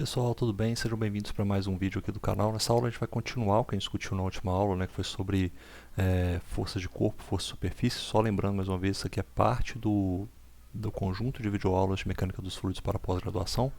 Pessoal, tudo bem? Sejam bem-vindos para mais um vídeo aqui do canal. Nessa aula a gente vai continuar o que a gente discutiu na última aula, né, que foi sobre força de corpo, força de superfície. Só lembrando mais uma vez, isso aqui é parte do conjunto de videoaulas de mecânica dos fluidos para pós-graduação.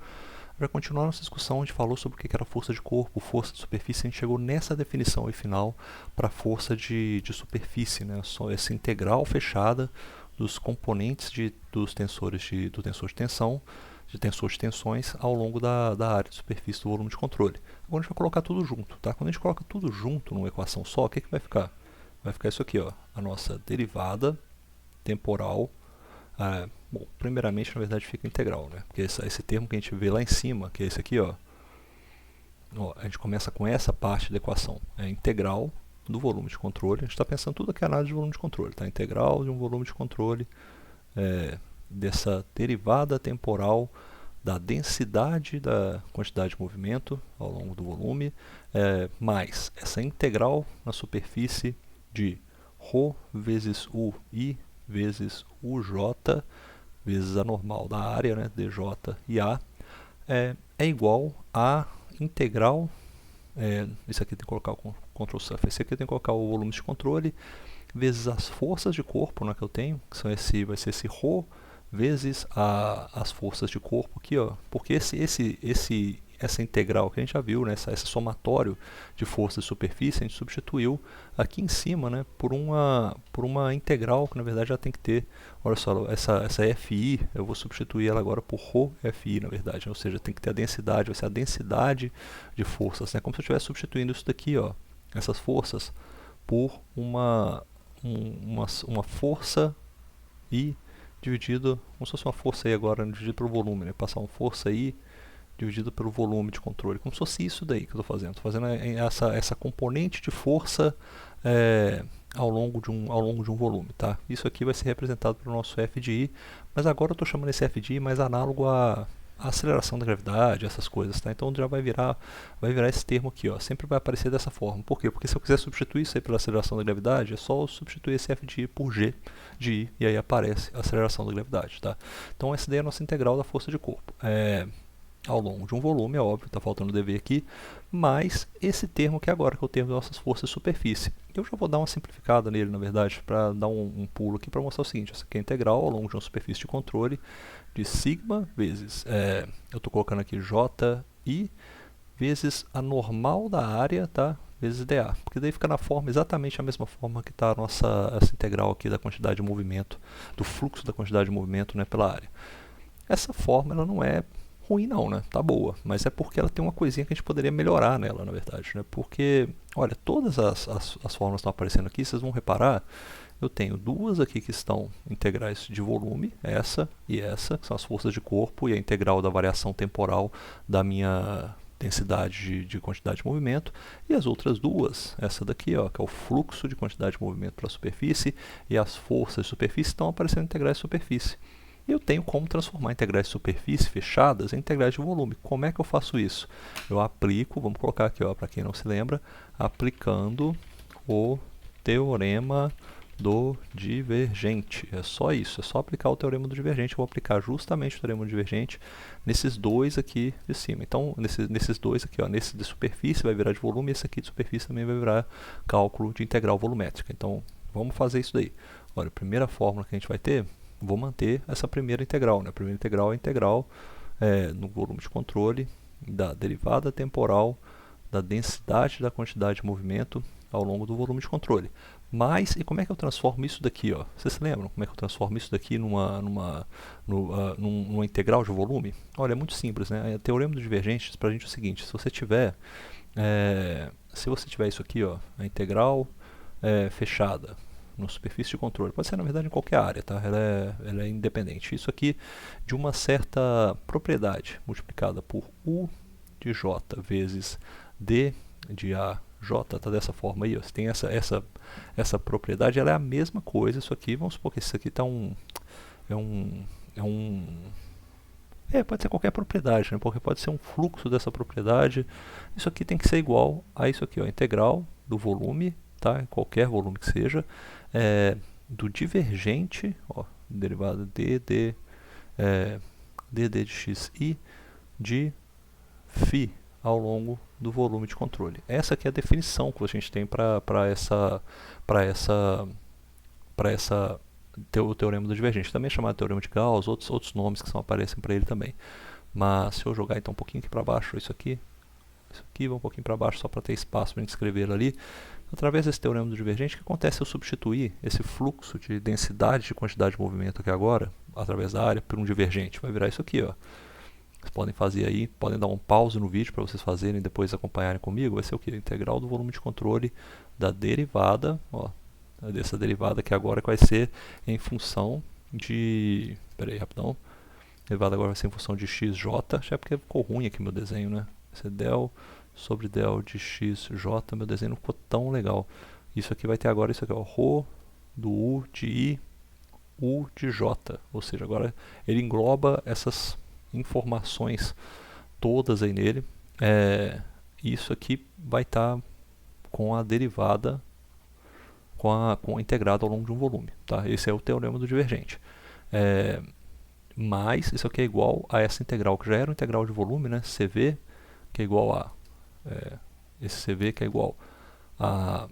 Para continuar nossa discussão, a gente falou sobre o que era força de corpo, força de superfície. A gente chegou nessa definição aí final para força de superfície, né? Só essa integral fechada dos componentes dos tensores do tensor de tensão, de tensor de tensões ao longo da área de superfície do volume de controle. Agora a gente vai colocar tudo junto, tá? Quando a gente coloca tudo junto numa equação só, o que vai ficar? Vai ficar isso aqui, ó, a nossa derivada temporal. Bom, primeiramente, na verdade, fica integral, né? Porque esse termo que a gente vê lá em cima, que é esse aqui, ó, a gente começa com essa parte da equação, é integral do volume de controle. A gente está pensando tudo aqui é análise de volume de controle, tá? Integral de um volume de controle, dessa derivada temporal da densidade da quantidade de movimento ao longo do volume, mais essa integral na superfície de ρ vezes UI vezes UJ vezes a normal da área, né, DJ e A, é igual a integral, isso aqui tem que colocar o Ctrl Surface, esse aqui tem que colocar o volume de controle, vezes as forças de corpo, né, que eu tenho, que são vai ser esse ρ vezes as forças de corpo aqui, ó, porque essa integral que a gente já viu, né, esse somatório de forças de superfície, a gente substituiu aqui em cima, né, por uma integral que na verdade já tem que ter, olha só, essa FI, eu vou substituir ela agora por ρFI, na verdade, ou seja, tem que ter a densidade, vai ser a densidade de forças, né, como se eu estivesse substituindo isso daqui, ó, essas forças, por uma força I dividido, como se fosse uma força I agora, dividido pelo volume, né? Passar uma força I dividido pelo volume de controle, como se fosse isso daí que eu estou fazendo. Estou fazendo essa componente de força ao longo de um volume, tá? Isso aqui vai ser representado pelo nosso F de I, mas agora eu estou chamando esse F de I mais análogo a aceleração da gravidade, essas coisas, tá? Então já vai virar esse termo aqui, ó. Sempre vai aparecer dessa forma. Por quê? Porque se eu quiser substituir isso aí pela aceleração da gravidade, é só eu substituir esse F de I por G de I, e aí aparece a aceleração da gravidade, tá? Então essa daí é a nossa integral da força de corpo. Ao longo de um volume, é óbvio, está faltando dever aqui, mas esse termo que agora, que é o termo das nossas forças de superfície. Eu já vou dar uma simplificada nele, na verdade, para dar um pulo aqui para mostrar o seguinte, essa aqui é a integral ao longo de uma superfície de controle de sigma vezes, eu estou colocando aqui JI, vezes a normal da área, tá? Vezes dA, porque daí fica na forma, exatamente a mesma forma que está essa integral aqui da quantidade de movimento, do fluxo da quantidade de movimento, né, pela área. Essa forma ela não é ruim não, né? Tá boa, mas é porque ela tem uma coisinha que a gente poderia melhorar nela, na verdade, né? Porque, olha, todas as fórmulas que estão aparecendo aqui, vocês vão reparar, eu tenho duas aqui que estão integrais de volume, essa e essa, que são as forças de corpo, e a integral da variação temporal da minha densidade de quantidade de movimento, e as outras duas, essa daqui, ó, que é o fluxo de quantidade de movimento para a superfície, e as forças de superfície estão aparecendo integrais de superfície. Eu tenho como transformar integrais de superfície fechadas em integrais de volume. Como é que eu faço isso? Eu aplico, vamos colocar aqui, para quem não se lembra, aplicando o teorema do divergente. É só isso, é só aplicar o teorema do divergente. Eu vou aplicar justamente o teorema do divergente nesses dois aqui de cima. Então, nesses dois aqui, ó, nesse de superfície vai virar de volume, e esse aqui de superfície também vai virar cálculo de integral volumétrica. Então, vamos fazer isso daí. Olha, a primeira fórmula que a gente vai ter, vou manter essa primeira integral, né? A primeira integral é a integral no volume de controle da derivada temporal da densidade da quantidade de movimento ao longo do volume de controle. Mas, e como é que eu transformo isso daqui? Ó? Vocês se lembram como é que eu transformo isso daqui numa integral de volume? Olha, é muito simples, né? O teorema do divergente para a gente é o seguinte, se você tiver isso aqui, ó, a integral fechada na superfície de controle, pode ser na verdade em qualquer área, tá? Ela é independente. Isso aqui de uma certa propriedade multiplicada por U de J vezes D de AJ, tá dessa forma aí, ó. Você tem essa propriedade, ela é a mesma coisa, isso aqui, vamos supor que isso aqui tá pode ser qualquer propriedade, né? Porque pode ser um fluxo dessa propriedade. Isso aqui tem que ser igual a isso aqui, ó, integral do volume, tá? Qualquer volume que seja, do divergente, ó, derivada dd de xi de φ ao longo do volume de controle. Essa aqui é a definição que a gente tem para o teorema do divergente. Também é chamado de teorema de Gauss, outros nomes que aparecem para ele também. Mas se eu jogar então um pouquinho aqui para baixo, isso aqui vai um pouquinho para baixo só para ter espaço para a gente escrever ali. Através desse teorema do divergente, o que acontece se eu substituir esse fluxo de densidade de quantidade de movimento aqui agora, através da área, por um divergente? Vai virar isso aqui, ó. Vocês podem fazer aí, podem dar um pause no vídeo para vocês fazerem e depois acompanharem comigo. Vai ser o que? A integral do volume de controle da derivada, ó, dessa derivada que agora vai ser em função de... Espera aí, rapidão. A derivada agora vai ser em função de xj, já é porque ficou ruim aqui meu desenho, né? Vai ser del sobre del de xj, meu desenho não ficou tão legal. Isso aqui vai ter agora isso aqui, ó, ρ do u de i, u de j. Ou seja, agora ele engloba essas informações todas aí nele. Isso aqui vai estar com a derivada, com a integrada ao longo de um volume. Tá? Esse é o teorema do divergente. Mas isso aqui é igual a essa integral, que já era uma integral de volume, né? CV, que é igual a... esse CV que é igual a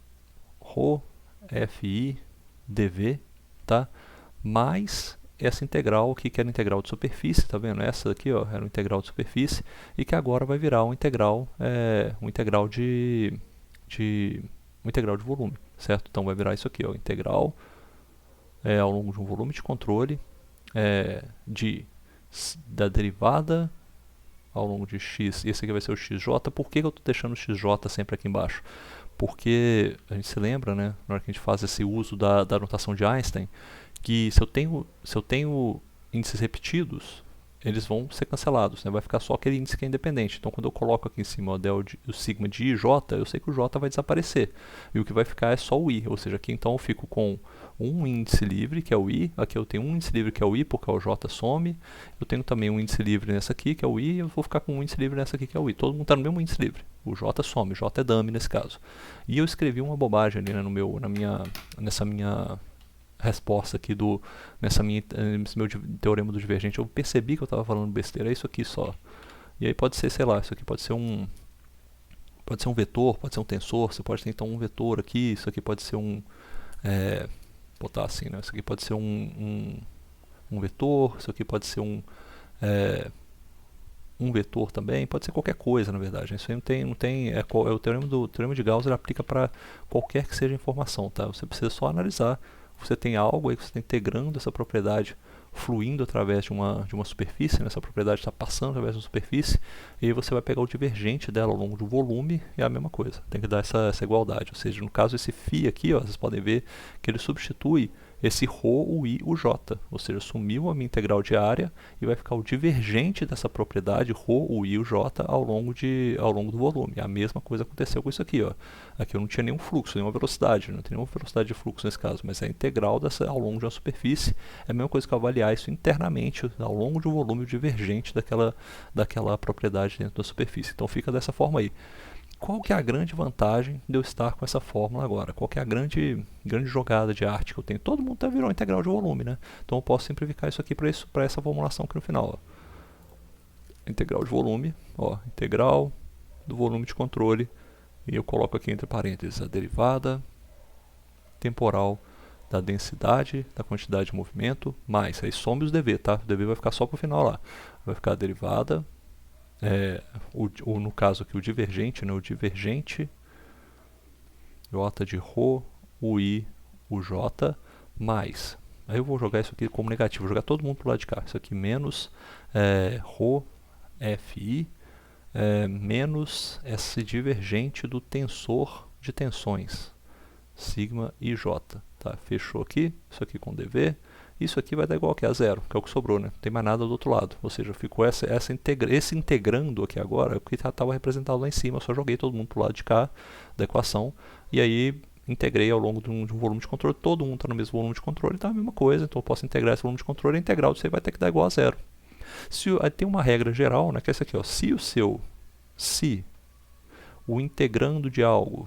ρ fi dv, tá? Mais essa integral aqui, que era integral de superfície, tá vendo? Essa aqui, ó, era uma integral de superfície, e que agora vai virar uma integral de volume, certo? Então vai virar isso aqui, ó, integral ao longo de um volume de controle da derivada ao longo de x, e esse aqui vai ser o xj. Por que eu estou deixando o xj sempre aqui embaixo? Porque a gente se lembra, né, na hora que a gente faz esse uso da notação de Einstein, que se eu tenho índices repetidos, eles vão ser cancelados, né? Vai ficar só aquele índice que é independente. Então, quando eu coloco aqui em cima o sigma de i, j, eu sei que o j vai desaparecer. E o que vai ficar é só o i. Ou seja, aqui então eu fico com um índice livre, que é o i. Aqui eu tenho um índice livre, que é o i, porque o j some. Eu tenho também um índice livre nessa aqui, que é o i. E eu vou ficar com um índice livre nessa aqui, que é o i. Todo mundo está no mesmo índice livre. O j some, o j é dummy nesse caso. E eu escrevi uma bobagem ali, né, nessa minha resposta aqui nesse meu teorema do divergente. Eu percebi que eu estava falando besteira, é isso aqui só. E aí pode ser, sei lá, isso aqui pode ser um vetor, pode ser um tensor, você pode ter então um vetor aqui, isso aqui pode ser botar assim, né? Isso aqui pode ser um vetor, isso aqui pode ser um vetor também, pode ser qualquer coisa, na verdade. Isso aí não tem o teorema de Gauss, ele aplica para qualquer que seja a informação, tá? Você precisa só analisar. Você tem algo aí que você está integrando essa propriedade, fluindo através de uma superfície, né? Essa propriedade está passando através de uma superfície, e aí você vai pegar o divergente dela ao longo do volume, e é a mesma coisa, tem que dar essa igualdade. Ou seja, no caso esse φ aqui, ó, vocês podem ver que ele substitui esse ρ, o i, o j, ou seja, sumiu a minha integral de área e vai ficar o divergente dessa propriedade ρ, o i, o j ao longo do volume. A mesma coisa aconteceu com isso aqui, ó. Aqui eu não tinha nenhum fluxo, nenhuma velocidade, não tem nenhuma velocidade de fluxo nesse caso, mas é a integral ao longo de uma superfície. É a mesma coisa que eu avaliar isso internamente ao longo de um volume divergente daquela propriedade dentro da superfície. Então fica dessa forma aí. Qual que é a grande vantagem de eu estar com essa fórmula agora? Qual que é a grande jogada de arte que eu tenho? Todo mundo virou uma integral de volume, né? Então eu posso simplificar isso aqui para essa formulação aqui no final. Ó. Integral de volume, ó, integral do volume de controle, e eu coloco aqui entre parênteses a derivada temporal da densidade da quantidade de movimento, mais, aí some os dv, tá? O dv vai ficar só para o final lá. Vai ficar a derivada... no caso aqui o divergente, né, o divergente j de ρ, o i, o j, mais, aí eu vou jogar isso aqui como negativo, vou jogar todo mundo para o lado de cá, isso aqui menos ρ, fi, menos esse divergente do tensor de tensões, sigma i j, tá? Fechou aqui, isso aqui com dv. Isso aqui vai dar igual a zero, que é o que sobrou, né? Não tem mais nada do outro lado. Ou seja, ficou esse integrando aqui agora, é o que estava representado lá em cima. Eu só joguei todo mundo para o lado de cá da equação. E aí integrei ao longo de um volume de controle. Todo mundo está no mesmo volume de controle, então é a mesma coisa. Então eu posso integrar esse volume de controle. A integral disso aí vai ter que dar igual a zero. Aí tem uma regra geral, né? Que é essa aqui, ó. Se o integrando de algo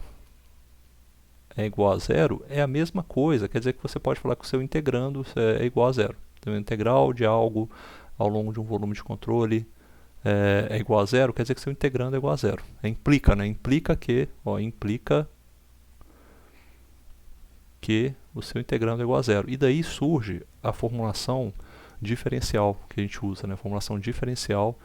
é igual a zero, é a mesma coisa, quer dizer que você pode falar que o seu integrando é igual a zero. Então, a integral de algo ao longo de um volume de controle é igual a zero, quer dizer que seu integrando é igual a zero. Implica, né? Implica que o seu integrando é igual a zero. E daí surge a formulação diferencial que a gente usa, né? A formulação diferencial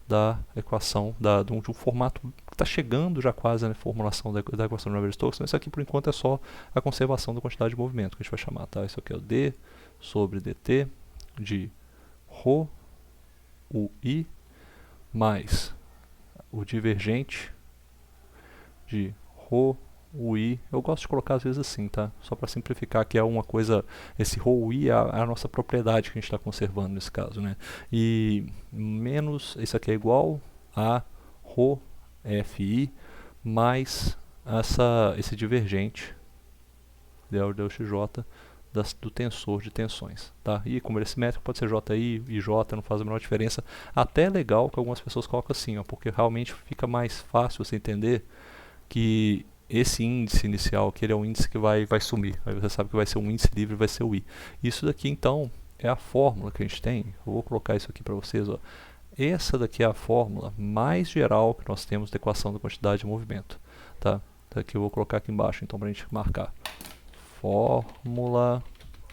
da equação, de um formato que está chegando já quase na formulação da equação de Navier-Stokes. Então isso aqui por enquanto é só a conservação da quantidade de movimento que a gente vai chamar, tá? Isso aqui é o d sobre dt de ρ ui mais o divergente de ρ ui. Eu gosto de colocar às vezes assim, tá? Só para simplificar, que é uma coisa, esse ρ ui é a nossa propriedade que a gente está conservando nesse caso, né? E menos, isso aqui é igual a ρ fi mais esse divergente del xj do tensor de tensões, tá? E como ele é simétrico, pode ser JI e J, não faz a menor diferença. Até é legal que algumas pessoas colocam assim, ó, porque realmente fica mais fácil você entender que esse índice inicial, que ele é um índice que vai sumir. Aí você sabe que vai ser um índice livre, vai ser o I. Isso daqui, então, é a fórmula que a gente tem. Eu vou colocar isso aqui para vocês, ó. Essa daqui é a fórmula mais geral que nós temos da equação da quantidade de movimento, tá? Aqui eu vou colocar aqui embaixo, então, para a gente marcar. Fórmula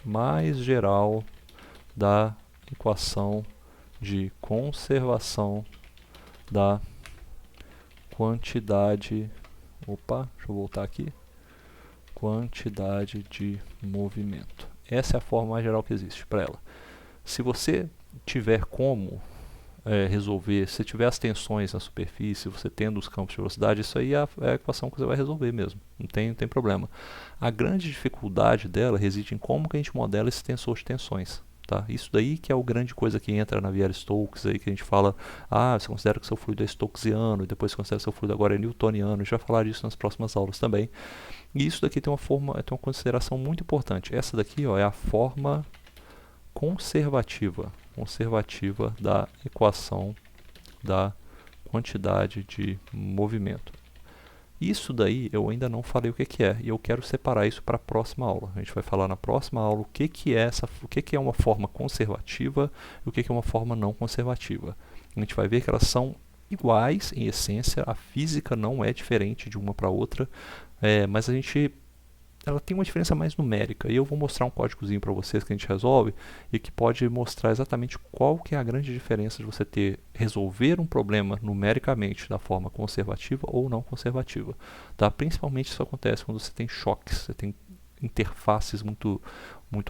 mais geral da equação de conservação da quantidade, deixa eu voltar aqui, quantidade de movimento. Essa é a forma mais geral que existe para ela. Se você tiver como resolver, se tiver as tensões na superfície, você tendo os campos de velocidade, isso aí é a equação que você vai resolver mesmo, não tem problema. A grande dificuldade dela reside em como que a gente modela esse tensor de tensões. Tá? Isso daí que é a grande coisa que entra na Navier-Stokes, aí que a gente fala, você considera que seu fluido é stokesiano, e depois você considera que seu fluido agora é newtoniano, a gente vai falar disso nas próximas aulas também. E isso daqui tem uma consideração muito importante. Essa daqui, ó, é a forma conservativa da equação da quantidade de movimento. Isso daí eu ainda não falei o que é, e eu quero separar isso para a próxima aula. A gente vai falar na próxima aula o que é uma forma conservativa e o que é uma forma não conservativa. A gente vai ver que elas são iguais em essência, a física não é diferente de uma para outra, mas ela tem uma diferença mais numérica, e eu vou mostrar um códigozinho para vocês que a gente resolve e que pode mostrar exatamente qual que é a grande diferença de você resolver um problema numericamente da forma conservativa ou não conservativa, tá? Principalmente isso acontece quando você tem choques, você tem interfaces muito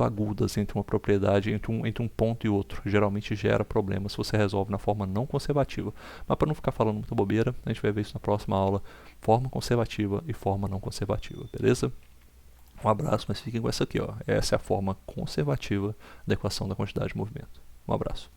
agudas entre uma propriedade, entre um ponto e outro. Geralmente gera problemas se você resolve na forma não conservativa. Mas para não ficar falando muita bobeira, a gente vai ver isso na próxima aula, forma conservativa e forma não conservativa, beleza? Um abraço, mas fiquem com essa aqui, ó. Essa é a forma conservativa da equação da quantidade de movimento. Um abraço.